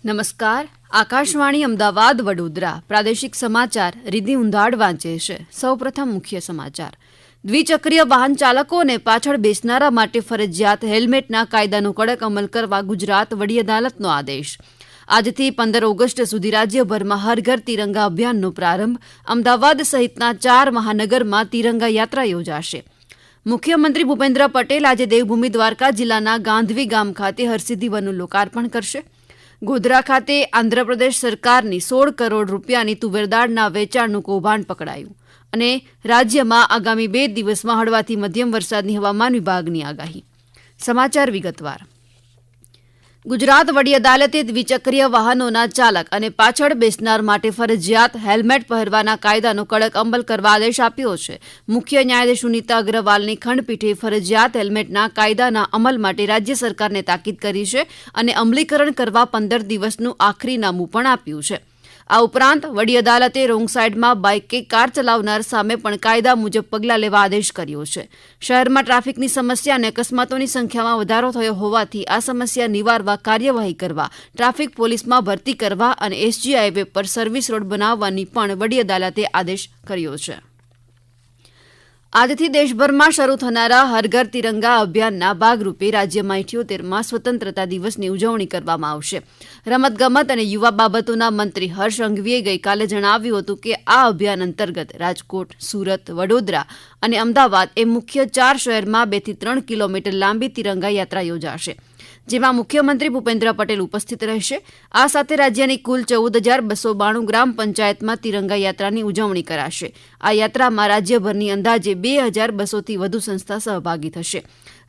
નમસ્કાર. આકાશવાણી અમદાવાદ વડોદરા પ્રાદેશિક સમાચાર રીધિ ઉંધાડ વાંચે છે. સૌપ્રથમ મુખ્ય સમાચાર. દ્વિચક્રીય વાહન ચાલકો અને પાછળ બેસનારા માટે ફરજિયાત હેલ્મેટના કાયદાનો કડક અમલ કરવા ગુજરાત વડી અદાલતનો આદેશ. આજથી 15 ઓગસ્ટ સુધી રાજ્યભરમાં હર ઘર તિરંગા અભિયાનનો પ્રારંભ. અમદાવાદ સહિતના 4 મહાનગરમાં તિરંગા યાત્રા યોજાશે. મુખ્યમંત્રી ભૂપેન્દ્ર પટેલ આજે દેવભૂમિ દ્વારકા જિલ્લાના ગાંધવી ગામ ખાતે હરસિદ્ધિ વનનું લોકાર્પણ કરશે. ગોધરા ખાતે આંધ્રપ્રદેશ સરકારની 16 કરોડ રૂપિયાની તુવેરદાળના વેચાણનું કૌભાંડ પકડાયું. અને રાજ્યમાં આગામી 2 દિવસમાં હળવાથી મધ્યમ વરસાદની હવામાન વિભાગની આગાહી. સમાચાર વિગતવાર. ગુજરાત વડી અદાલતે દ્વિચક્રીય વાહનોના ચાલક અને પાછળ બેસનાર માટે ફરજિયાત હેલ્મેટ પહેરવાના કાયદાનો કડક અમલ કરવા આદેશ આપ્યો છે. મુખ્ય ન્યાયાધીશ સુનીતા અગ્રવાલની ખંડપીઠે ફરજિયાત હેલ્મેટના કાયદાના અમલ માટે રાજ્ય સરકારને તાકીદ કરી છે અને અમલીકરણ કરવા 15 દિવસનું આખરીનામું પણ આપ્યું છે. આ ઉપરાંત વડી અદાલતે રોંગ સાઇડમાં બાઇક કે કાર ચલાવનાર સામે પણ કાયદા મુજબ પગલાં લેવા આદેશ કર્યો છે. શહેરમાં ટ્રાફિકની સમસ્યા અને અકસ્માતોની સંખ્યામાં વધારો થયો હોવાથી આ સમસ્યા નિવારવા કાર્યવાહી કરવા, ટ્રાફિક પોલીસમાં ભરતી કરવા અને એસજી હાઈવે પર સર્વિસ રોડ બનાવવાની પણ વડી અદાલતે આદેશ કર્યો છે. આજથી દેશભરમાં શરૂ થનારા હર ઘર તિરંગા અભિયાનના ભાગરૂપે રાજ્યમાં 78માં સ્વતંત્રતા દિવસની ઉજવણી કરવામાં આવશે. રમતગમત અને યુવા બાબતોના મંત્રી હર્ષ સંઘવીએ ગઈકાલે જણાવ્યું હતું કે આ અભિયાન અંતર્ગત રાજકોટ, સુરત, વડોદરા અને અમદાવાદ એ મુખ્ય 4 શહેરમાં 2 થી 3 કિલોમીટર લાંબી તિરંગા યાત્રા યોજાશે, જેમાં મુખ્યમંત્રી ભૂપેન્દ્ર પટેલ ઉપસ્થિત રહેશે. આ સાથે રાજ્યની કુલ 14,292 ગ્રામ પંચાયતમાં તિરંગા યાત્રાની ઉજવણી કરાશે. આ યાત્રામાં રાજ્યભરની અંદાજે 2,200થી વધુ સંસ્થા સહભાગી થશે.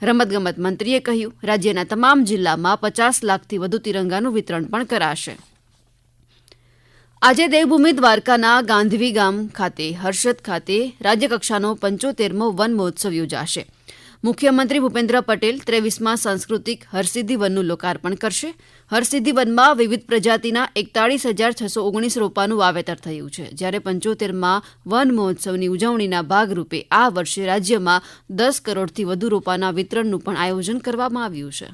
રમતગમત મંત્રીએ કહ્યું, રાજ્યના તમામ જિલ્લામાં 50 લાખથી વધુ તિરંગાનું વિતરણ પણ કરાશે. આજે દેવભૂમિ દ્વારકાના ગાંધવી ગામ ખાતે હર્ષદ ખાતે રાજ્યકક્ષાનો 75મો વન મહોત્સવ યોજાશે. મુખ્યમંત્રી ભૂપેન્દ્ર પટેલ 23માં સાંસ્કૃતિક હરસિદ્ધિ વનનું લોકાર્પણ કરશે. હરસિદ્ધિ વનમાં વિવિધ પ્રજાતિના 41,619 રોપાનું વાવેતર થયું છે, જ્યારે 75માં વન મહોત્સવની ઉજવણીના ભાગરૂપે આ વર્ષે રાજ્યમાં 10 કરોડથી વધુ રોપાના વિતરણનું પણ આયોજન કરવામાં આવ્યું છે.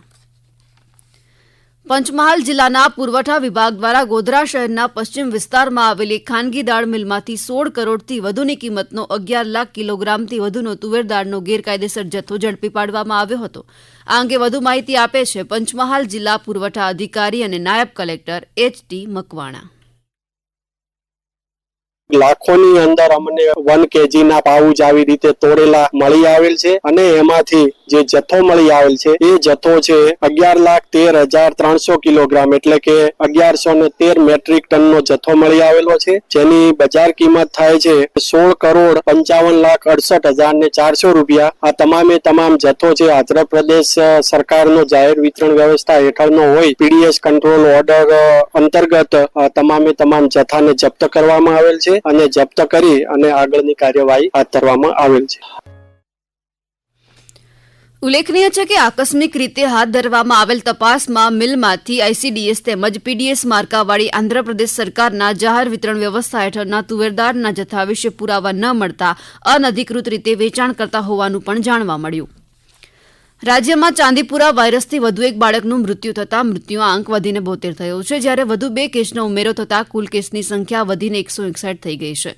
પંચમહાલ જિલ્લાના પુરવઠા વિભાગ દ્વારા ગોધરા શહેરના પશ્ચિમ વિસ્તારમાં આવેલી ખાનગી દાળ મિલમાંથી 16 કરોડથી વધુની કિંમતનો 11 લાખ કિલોગ્રામથી વધુનો તુવેર દાળનો ગેરકાયદેસર જથ્થો ઝડપી પાડવામાં આવ્યો હતો. આ અંગે વધુ માહિતી આપે છે પંચમહાલ જિલ્લા પુરવઠા અધિકારી અને નાયબ કલેક્ટર એચ.ટી. મકવાણા. લાખોની અંદર અમને 1 kg ના પાઉચ આવી રીતે તોડેલા મળી આવેલ છે અને એમાંથી જે જથ્થો મળી આવેલ છે એ જથ્થો છે 11,13,300 કિલોગ્રામ એટલે કે 1113 મેટ્રિક ટનનો જથ્થો મળી આવેલો છે, જેની બજાર કિંમત થાય છે 16,55,68,400 રૂપિયા. આ તમામે તમામ જથ્થો છે આંધ્રપ્રદેશ સરકારનો જાહેર વિતરણ વ્યવસ્થા હેઠળનો હોય પીડીએસ કંટ્રોલ ઓર્ડર અંતર્ગત તમામે તમામ જથ્થાને જપ્ત કરવામાં આવેલ છે અને જપ્ત કરી અને આગળની કાર્યવાહી હાથ ધરવામાં આવેલ છે. ઉલ્લેખનીય છે કે આકસ્મિક રીતે હાથ ધરવામાં આવેલ તપાસમાં મિલમાંથી આઈસીડીએસ તેમજ પીડીએસ માર્કાવાળી આંધ્રપ્રદેશ સરકારના જાહેર વિતરણ વ્યવસ્થા હેઠળના તુવેરદાળના જથ્થા વિશે પુરાવા ન મળતા અનધિકૃત રીતે વેચાણ કરતા હોવાનું પણ જાણવા મળ્યું. રાજ્યમાં ચાંદીપુરા વાયરસથી વધુ એક બાળકનું મૃત્યુ થતાં મૃત્યુઆંક વધીને 72 થયો છે, જ્યારે વધુ 2 કેસનો ઉમેરો થતાં કુલ કેસની સંખ્યા વધીને 161 થઈ ગઈ છે.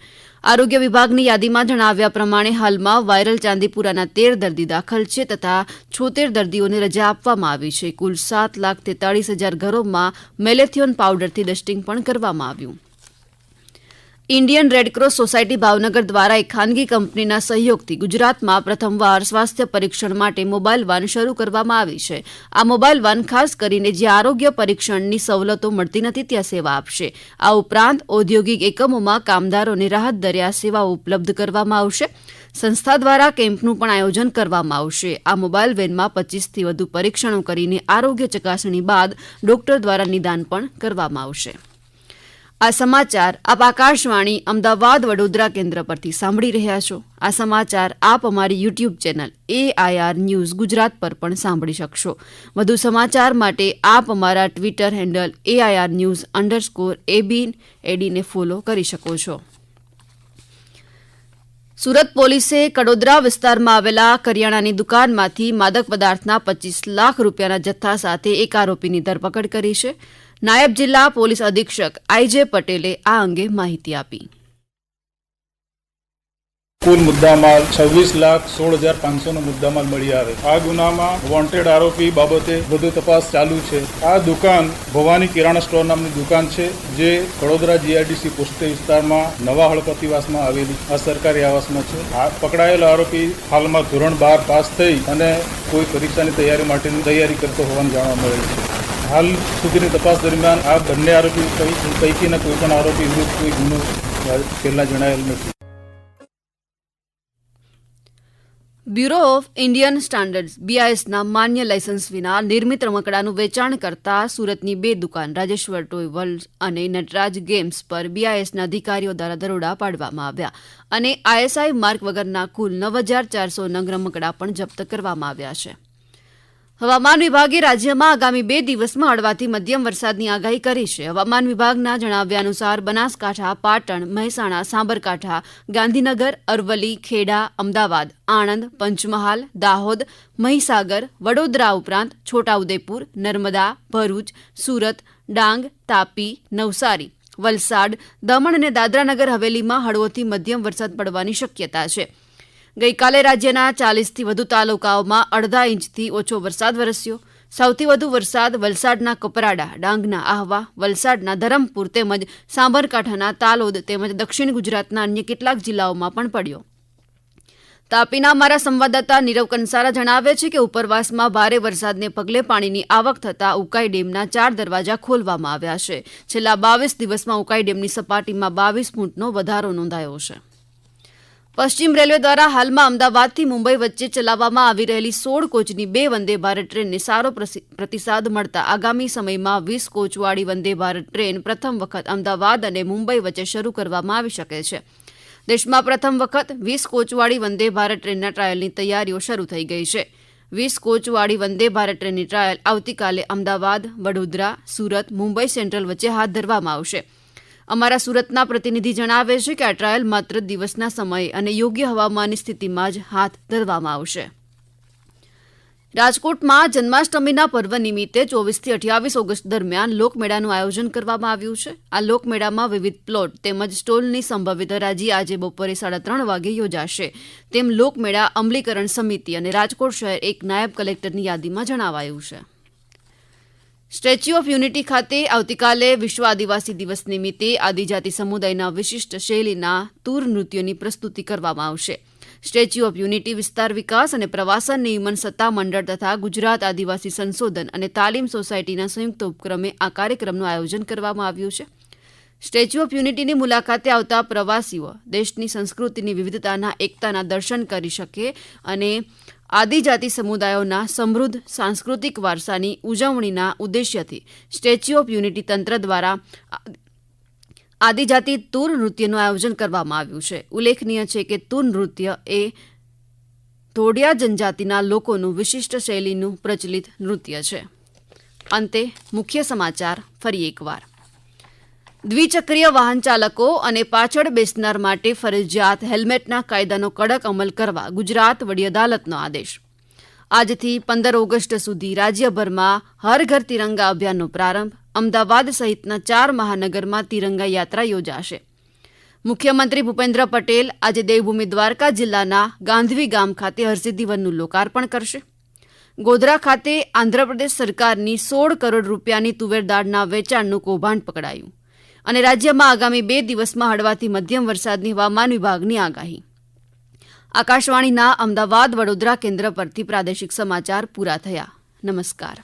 આરોગ્ય વિભાગની યાદીમાં જણાવ્યા પ્રમાણે હાલમાં વાયરલ ચાંદીપુરાના 13 દર્દી દાખલ છે તથા 76 દર્દીઓને રજા આપવામાં આવી છે. કુલ 7,43,000 ઘરોમાં મેલેથિયોન પાવડરથી ડસ્ટિંગ પણ કરવામાં આવ્યું. ઇન્ડિયન રેડક્રોસ સોસાયટી ભાવનગર દ્વારા એક ખાનગી કંપનીના સહયોગથી ગુજરાતમાં પ્રથમવાર સ્વાસ્થ્ય પરીક્ષણ માટે મોબાઈલ વાન શરૂ કરવામાં આવી છે. આ મોબાઈલ વાન ખાસ કરીને જ્યાં આરોગ્ય પરીક્ષણની સવલતો મળતી નથી ત્યાં સેવા આપશે. આ ઉપરાંત ઔદ્યોગિક એકમોમાં કામદારોને રાહત દરે આ સેવાઓ ઉપલબ્ધ કરવામાં આવશે. સંસ્થા દ્વારા કેમ્પનું પણ આયોજન કરવામાં આવશે. આ મોબાઈલ વેનમાં 25થી વધુ પરીક્ષણો કરીને આરોગ્ય ચકાસણી બાદ ડોક્ટર દ્વારા નિદાન પણ કરવામાં આવશે. આ સમાચાર આપ આકાશવાણી અમદાવાદ વડોદરા કેન્દ્ર પરથી સાંભળી રહ્યા છો. આ સમાચાર આપ અમારી YouTube channel AIR news Gujarat પર પણ સાંભળી શકશો. વધુ સમાચાર માટે આપ અમારા ટ્વિટર હેન્ડલ AIR_news_ABને ફોલો કરી શકો છો. સુરત પોલીસે કડોદરા વિસ્તારમાં આવેલા કરિયાણાની દુકાનમાંથી માદક પદાર્થના 25 લાખ રૂપિયાના જથ્થા સાથે એક આરોપીની ધરપકડ કરી છે. નાયબ જિલ્લા પોલીસ અધિક્ષક આઈ.જે. પટેલે આ અંગે માહિતી આપી. કુલ મુદ્દામાલ 26,16,500નો મુદ્દામાલ મળી આવે. આ ગુનામાં વોન્ટેડ આરોપી બાબતે વધુ તપાસ ચાલુ છે. આ દુકાન ભવાની કિરાણા સ્ટોર નામની દુકાન છે, જે વડોદરા જીઆઈડીસી પોસ્ટે વિસ્તારમાં નવા હળપતિવાસમાં આવેલી આ સરકારી આવાસમાં છે. આ પકડાયેલો આરોપી હાલમાં ધોરણ 12 પાસ થઈ અને કોઈ પરીક્ષાની તૈયારી માટેની તૈયારી કરતો હોવાનું જાણવા મળેલ છે. હાલ સુધીની તપાસ દરમિયાન આ બંને આરોપી પૈકીના કોઈ પણ આરોપી વિરુદ્ધ કોઈ ગુનો પહેલા જણાયેલ નથી. બ્યુરો ઓફ ઇન્ડિયન સ્ટાન્ડર્ડ્સ BISના માન્ય લાયસન્સ વિના નિર્મિત રમકડાનું વેચાણ કરતા સુરતની 2 દુકાન રાજેશ્વર ટોય વર્લ્ડ અને નટરાજ ગેમ્સ પર BISના અધિકારીઓ દ્વારા દરોડા પાડવામાં આવ્યા અને ISI માર્ક વગરના કુલ 9,400 નંગ રમકડા પણ જપ્ત કરવામાં આવ્યા છે. હવામાન વિભાગે રાજ્યમાં આગામી 2 દિવસમાં હળવાથી મધ્યમ વરસાદની આગાહી કરી છે. હવામાન વિભાગના જણાવ્યા અનુસાર બનાસકાંઠા, પાટણ, મહેસાણા, સાબરકાંઠા, ગાંધીનગર, અરવલ્લી, ખેડા, અમદાવાદ, આણંદ, પંચમહાલ, દાહોદ, મહીસાગર, વડોદરા ઉપરાંત છોટાઉદેપુર, નર્મદા, ભરૂચ, સુરત, ડાંગ, તાપી, નવસારી, વલસાડ, દમણ અને દાદરાનગર હવેલીમાં હળવોથી મધ્યમ વરસાદ પડવાની શક્યતા છે. ગઈકાલે રાજ્યના 40થી વધુ તાલુકાઓમાં અડધા ઇંચથી ઓછો વરસાદ વરસ્યો. સૌથી વધુ વરસાદ વલસાડના કપરાડા, ડાંગના આહવા, વલસાડના ધરમપુર તેમજ સાબરકાંઠાના તાલોદ તેમજ દક્ષિણ ગુજરાતના અન્ય કેટલાક જિલ્લાઓમાં પણ પડ્યો. તાપીના અમારા સંવાદદાતા નીરવ કંસારા જણાવે છે કે ઉપરવાસમાં ભારે વરસાદને પગલે પાણીની આવક થતાં ઉકાઈ ડેમના 4 દરવાજા ખોલવામાં આવ્યા છે. છેલ્લા 22 દિવસમાં ઉકાઈ ડેમની સપાટીમાં 22 ફૂટનો વધારો નોંધાયો છે. પશ્ચિમ રેલવે દ્વારા હાલમાં અમદાવાદથી મુંબઈ વચ્ચે ચલાવવામાં આવી રહેલી 16 કોચની 2 વંદે ભારત ટ્રેનને સારો પ્રતિસાદ મળતા આગામી સમયમાં 20 કોચવાળી વંદે ભારત ટ્રેન પ્રથમ વખત અમદાવાદ અને મુંબઈ વચ્ચે શરૂ કરવામાં આવી શકે છે. દેશમાં પ્રથમ વખત 20 કોચવાળી વંદે ભારત ટ્રેનના ટ્રાયલની તૈયારીઓ શરૂ થઈ ગઈ છે. 20 કોચવાળી વંદે ભારત ટ્રેનની ટ્રાયલ આવતીકાલે અમદાવાદ, વડોદરા, સુરત, મુંબઈ સેન્ટ્રલ વચ્ચે હાથ ધરવામાં આવશે. અમારા સુરતના પ્રતિનિધિ જણાવે છે કે આ ટ્રાયલ માત્ર દિવસના સમયે અને યોગ્ય હવામાનની સ્થિતિમાં જ હાથ ધરવામાં આવશે. રાજકોટમાં જન્માષ્ટમીના પર્વ નિમિત્તે 24થી 28 ઓગસ્ટ દરમિયાન લોકમેળાનું આયોજન કરવામાં આવ્યું છે. આ લોકમેળામાં વિવિધ પ્લોટ તેમજ સ્ટોલની સંભવિત હરાજી આજે બપોરે 3:30 વાગે યોજાશે તેમ લોકમેળા અમલીકરણ સમિતિ અને રાજકોટ શહેર એક નાયબ કલેક્ટરની યાદીમાં જણાવાયું છે. સ્ટેચ્યુ ઓફ યુનિટી ખાતે આવતીકાલે વિશ્વ આદિવાસી દિવસ નિમિત્તે આદિજાતિ સમુદાયના વિશિષ્ટ શૈલીના તૂર નૃત્યોની પ્રસ્તુતિ કરવામાં આવશે. સ્ટેચ્યુ ઓફ યુનિટી વિસ્તાર વિકાસ અને પ્રવાસન નિયમન સત્તામંડળ તથા ગુજરાત આદિવાસી સંશોધન અને તાલીમ સોસાયટીના સંયુક્ત ઉપક્રમે આ કાર્યક્રમનું આયોજન કરવામાં આવ્યું છે. સ્ટેચ્યુ ઓફ યુનિટીની મુલાકાતે આવતા પ્રવાસીઓ દેશની સંસ્કૃતિની વિવિધતાના એકતાના દર્શન કરી શકે અને આદિજાતિ સમુદાયોના સમૃદ્ધ સાંસ્કૃતિક વારસાની ઉજવણીના ઉદ્દેશ્યથી સ્ટેચ્યુ ઓફ યુનિટી તંત્ર દ્વારા આદિજાતિ તૂર નૃત્યનું આયોજન કરવામાં આવ્યું છે. ઉલ્લેખનીય છે કે તૂર નૃત્ય એ ધોડિયા જનજાતિના લોકોનું વિશિષ્ટ શૈલીનું પ્રચલિત નૃત્ય છે. અંતે મુખ્ય સમાચાર ફરી એકવાર. દ્વિચક્રીય વાહન ચાલકો અને પાછળ બેસનાર માટે ફરજિયાત હેલ્મેટના કાયદાનો કડક અમલ કરવા ગુજરાત વડી અદાલતનો આદેશ. આજથી 15 ઓગસ્ટ સુધી રાજ્યભરમાં હર ઘર તિરંગા અભિયાનનો પ્રારંભ. અમદાવાદ સહિતના 4 મહાનગરમાં તિરંગા યાત્રા યોજાશે. મુખ્યમંત્રી ભૂપેન્દ્ર પટેલ આજે દેવભૂમિ દ્વારકા જિલ્લાના ગાંધવી ગામ ખાતે હરસિદ્ધિ વનનું લોકાર્પણ કરશે. ગોધરા ખાતે આંધ્રપ્રદેશ સરકારની 16 કરોડ રૂપિયાની તુવેર દાળના વેચાણનું કૌભાંડ પકડાયું. અને રાજ્યમાં આગામી 2 દિવસમાં હળવાથી મધ્યમ વરસાદની હવામાન વિભાગની આગાહી. આકાશવાણીના અમદાવાદ વડોદરા કેન્દ્ર પરથી પ્રાદેશિક સમાચાર પૂરા થયા. નમસ્કાર.